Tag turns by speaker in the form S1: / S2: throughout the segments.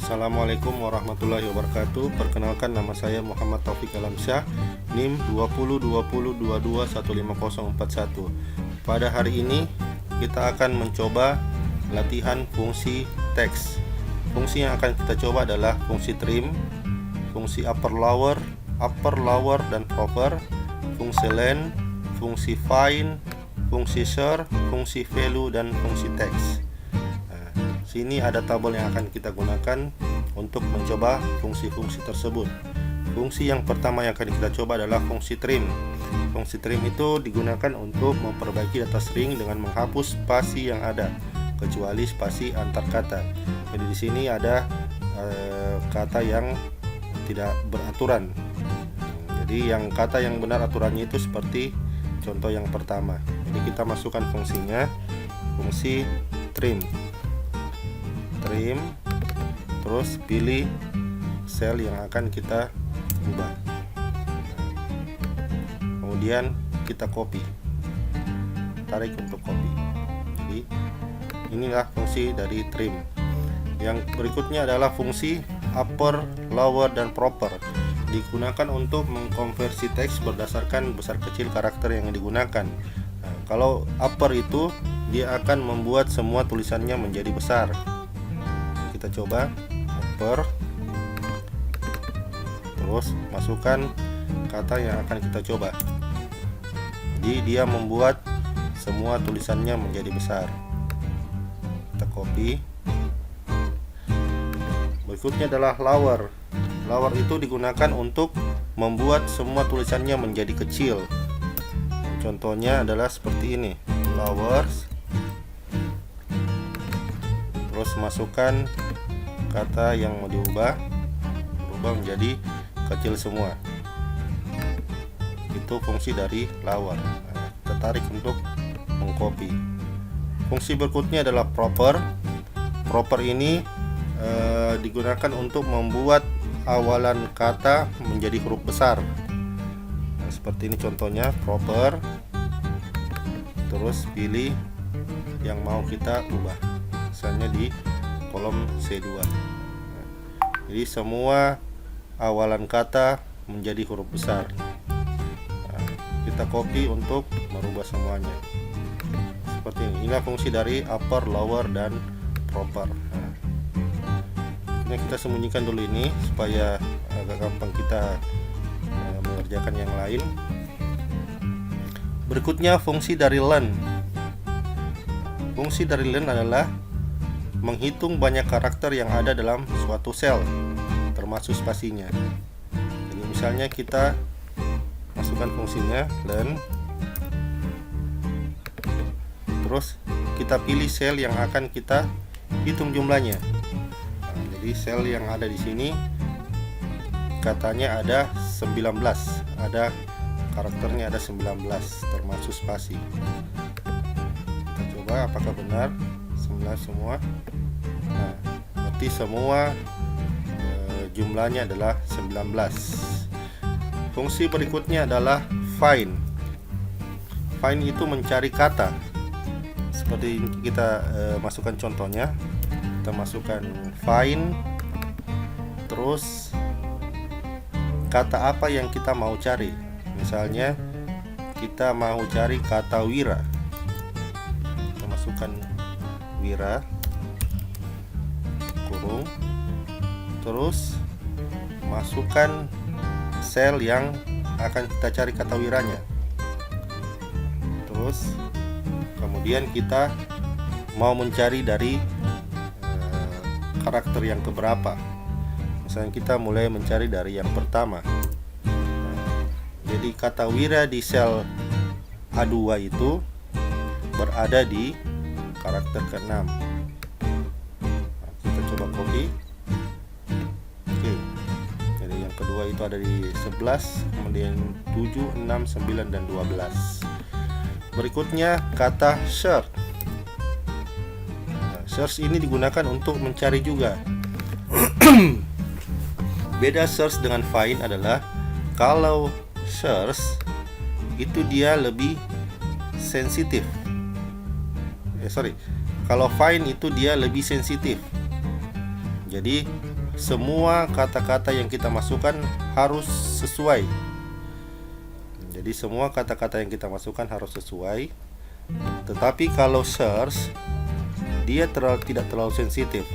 S1: Assalamualaikum warahmatullahi wabarakatuh. Perkenalkan, nama saya Muhammad Taufik Alamsyah, NIM 202022215041. Pada hari ini kita akan mencoba latihan fungsi teks. Fungsi yang akan kita coba adalah fungsi trim, fungsi upper lower dan proper, fungsi len, fungsi find, fungsi share, fungsi value, dan fungsi text. Sini ada tabel yang akan kita gunakan untuk mencoba fungsi-fungsi tersebut. Fungsi yang pertama yang akan kita coba adalah fungsi trim. Fungsi trim itu digunakan untuk memperbaiki data string dengan menghapus spasi yang ada, kecuali spasi antar kata. Jadi di sini ada kata yang tidak beraturan. Jadi yang kata yang benar aturannya itu seperti contoh yang pertama. Jadi kita masukkan fungsinya, fungsi trim, terus pilih sel yang akan kita ubah, kemudian kita copy, tarik untuk copy. Jadi inilah fungsi dari trim. Yang berikutnya adalah fungsi upper, lower, dan proper. Digunakan untuk mengkonversi teks berdasarkan besar kecil karakter yang digunakan. Kalau upper itu dia akan membuat semua tulisannya menjadi besar. Kita coba upper, terus masukkan kata yang akan kita coba. Jadi dia membuat semua tulisannya menjadi besar. Kita copy. Berikutnya adalah lower. Lower itu digunakan untuk membuat semua tulisannya menjadi kecil. Contohnya adalah seperti ini, lowers. Terus masukkan kata yang mau berubah menjadi kecil semua. Itu fungsi dari lower. Kita tarik untuk mengcopy. Fungsi berikutnya adalah proper. Proper ini digunakan untuk membuat awalan kata menjadi huruf besar. Seperti ini contohnya, proper. Terus pilih yang mau kita ubah, misalnya di kolom C2. Jadi semua awalan kata menjadi huruf besar. Kita copy untuk merubah semuanya. Seperti ini. Inilah fungsi dari upper, lower, dan proper. Ini kita sembunyikan dulu ini supaya agak gampang kita mengerjakan yang lain. Berikutnya fungsi dari len. Fungsi dari len adalah menghitung banyak karakter yang ada dalam suatu sel, termasuk spasinya. Jadi misalnya kita masukkan fungsinya len, terus kita pilih sel yang akan kita hitung jumlahnya. Jadi sel yang ada di sini katanya ada 19, ada karakternya ada 19 termasuk spasi. Kita coba apakah benar 19 semua. Nah, berarti semua jumlahnya adalah 19. Fungsi berikutnya adalah find. Find itu mencari kata. Seperti kita masukkan contohnya. Kita masukkan find, terus kata apa yang kita mau cari. Misalnya kita mau cari kata wira. Kita masukkan wira, kurung, terus masukkan sel yang akan kita cari kata wiranya. Terus kemudian kita mau mencari dari karakter yang keberapa. Misalnya kita mulai mencari dari yang pertama. Jadi kata wira di sel A2 itu berada di karakter ke-6. Kita coba copy. Oke. Jadi yang kedua itu ada di 11, kemudian 7, 6, 9, dan 12. Berikutnya kata search. Search ini digunakan untuk mencari juga. Beda search dengan find adalah kalau search itu dia lebih sensitif. Kalau find itu dia lebih sensitif. Jadi semua kata-kata yang kita masukkan harus sesuai. Jadi semua kata-kata yang kita masukkan harus sesuai. Tetapi kalau search, dia tidak terlalu sensitif.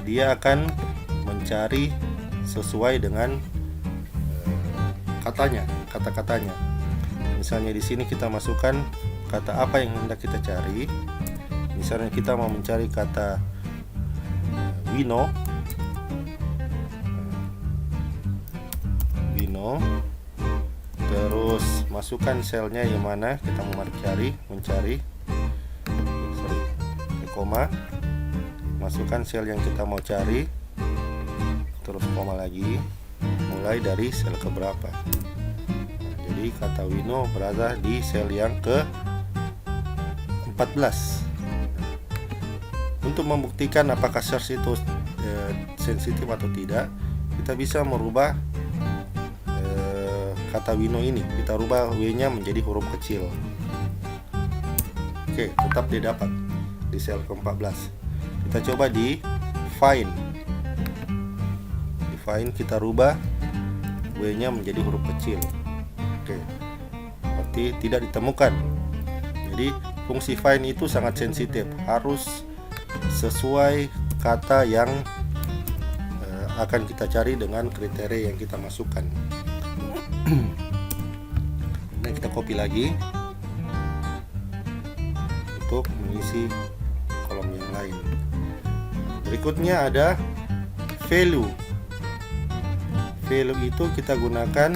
S1: Dia akan mencari sesuai dengan kata-katanya. Misalnya di sini kita masukkan kata apa yang hendak kita cari. Misalnya kita mau mencari kata Wino, terus masukkan selnya yang mana kita mau mencari, koma, masukkan sel yang kita mau cari, terus koma lagi, mulai dari sel keberapa. Jadi kata Wino berada di sel yang ke 14. Untuk membuktikan apakah search itu sensitif atau tidak, kita bisa merubah kata Wino ini. Kita rubah W-nya menjadi huruf kecil. Oke, tetap dia dapat di sel ke-14. Kita coba di find. Di find kita rubah W-nya menjadi huruf kecil. Oke, berarti tidak ditemukan. Jadi fungsi find itu sangat sensitif, harus sesuai kata yang akan kita cari dengan kriteria yang kita masukkan. Nah, kita copy lagi untuk mengisi kolom yang lain. Berikutnya ada value. Value itu kita gunakan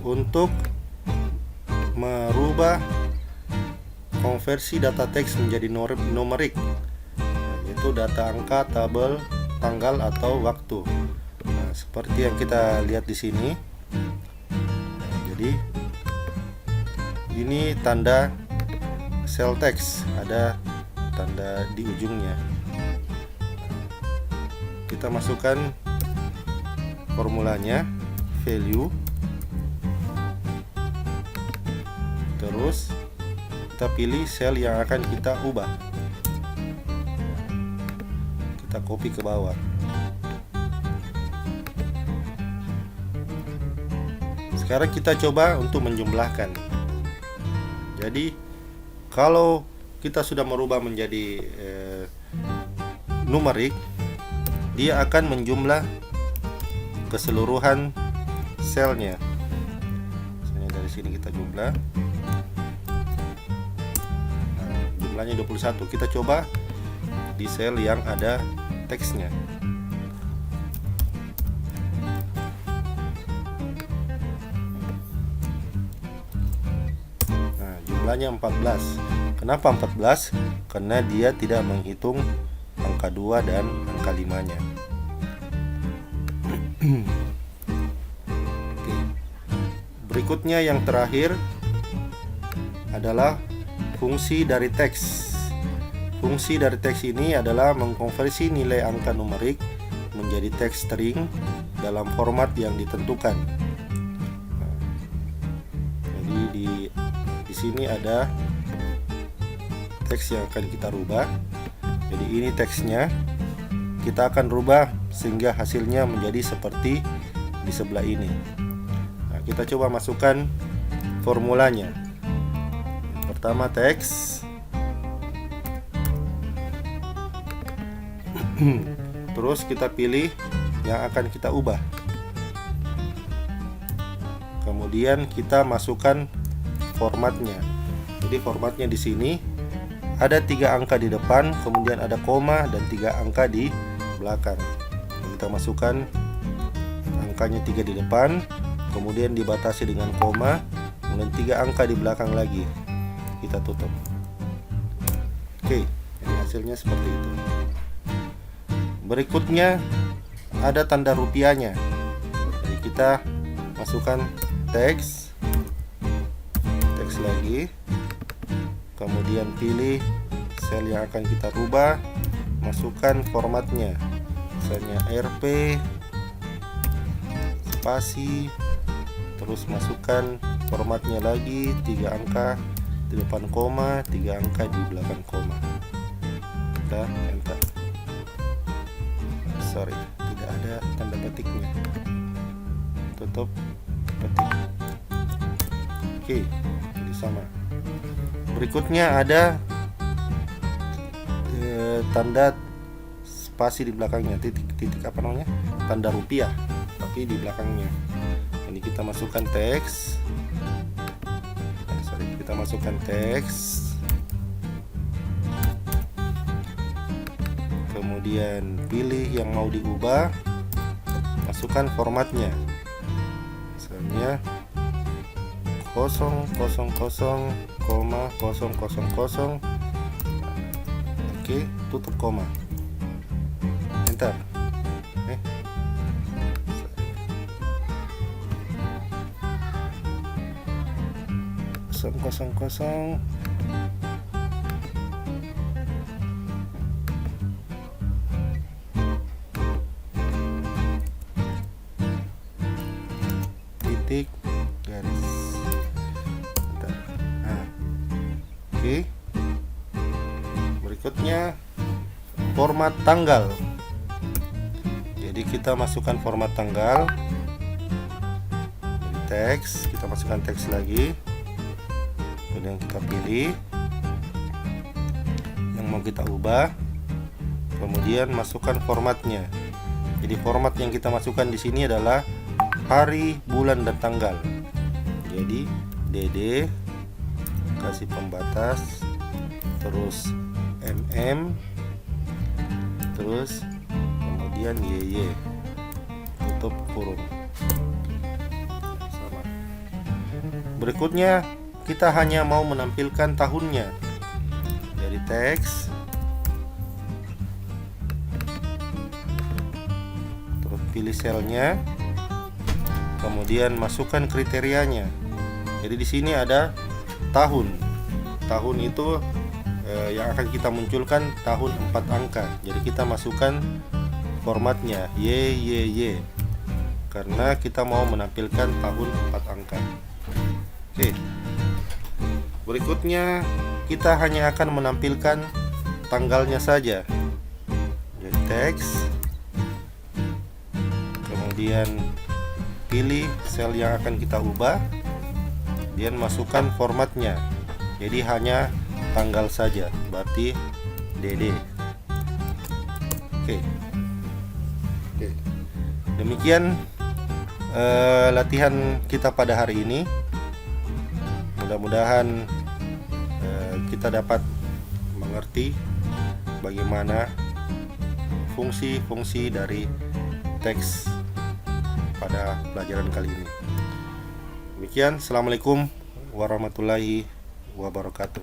S1: untuk merubah konversi data teks menjadi numerik, yaitu data angka, tabel, tanggal atau waktu. Nah, seperti yang kita lihat di sini. Jadi ini tanda cell text, ada tanda di ujungnya. Kita masukkan formulanya, value, terus kita pilih sel yang akan kita ubah. Kita copy ke bawah. Sekarang kita coba untuk menjumlahkan. Jadi kalau kita sudah merubah menjadi numerik, dia akan menjumlah keseluruhan selnya. Misalnya dari sini kita jumlah. Jumlahnya 21. Kita coba di sel yang ada teksnya. Nah, jumlahnya 14. Kenapa 14? Karena dia tidak menghitung angka 2 dan angka 5-nya. Oke. Berikutnya yang terakhir adalah fungsi dari teks. Fungsi dari teks ini adalah mengkonversi nilai angka numerik menjadi teks string dalam format yang ditentukan. Nah, jadi di sini ada teks yang akan kita rubah. Jadi ini teksnya. Kita akan rubah sehingga hasilnya menjadi seperti di sebelah ini. Nah, kita coba masukkan formulanya. Pertama teks, terus kita pilih yang akan kita ubah. Kemudian kita masukkan formatnya. Jadi formatnya di sini ada 3 angka di depan, kemudian ada koma dan 3 angka di belakang. Kita masukkan angkanya 3 di depan, kemudian dibatasi dengan koma, kemudian 3 angka di belakang lagi. Kita tutup. Oke, jadi hasilnya seperti itu. Berikutnya ada tanda rupiahnya. Jadi kita masukkan teks lagi, kemudian pilih sel yang akan kita rubah, masukkan formatnya, misalnya RP spasi, terus masukkan formatnya lagi, 3 angka di depan koma, 3 angka di belakang koma. Kita enter. sorry, tidak ada tanda petiknya. Tutup petik. Oke, jadi sama. Berikutnya ada tanda spasi di belakangnya, titik apa namanya, tanda rupiah tapi di belakangnya. Ini kita masukkan teks. Kita masukkan teks. Kemudian pilih yang mau diubah, masukkan formatnya. Misalnya 000,000. Oke, tutup koma. Enter. Kosong. Titik garis. Nah, oke. Berikutnya format tanggal. Jadi kita masukkan format tanggal. Teks, kita masukkan teks lagi. Kemudian kita pilih yang mau kita ubah. Kemudian masukkan formatnya. Jadi format yang kita masukkan di sini adalah hari, bulan, dan tanggal. Jadi DD, kasih pembatas, terus MM, terus kemudian YY, tutup kurung. Sama. Berikutnya kita hanya mau menampilkan tahunnya. Dari teks, terus pilih selnya, kemudian masukkan kriterianya. Jadi di sini ada tahun. Tahun itu yang akan kita munculkan tahun 4 angka. Jadi kita masukkan formatnya YYY karena kita mau menampilkan tahun 4 angka. Oke. Berikutnya kita hanya akan menampilkan tanggalnya saja. Jadi teks, kemudian pilih sel yang akan kita ubah, kemudian masukkan formatnya. Jadi hanya tanggal saja, berarti DD. Oke. Demikian latihan kita pada hari ini. Mudah-mudahan kita dapat mengerti bagaimana fungsi-fungsi dari teks pada pelajaran kali ini. Demikian, assalamualaikum warahmatullahi wabarakatuh.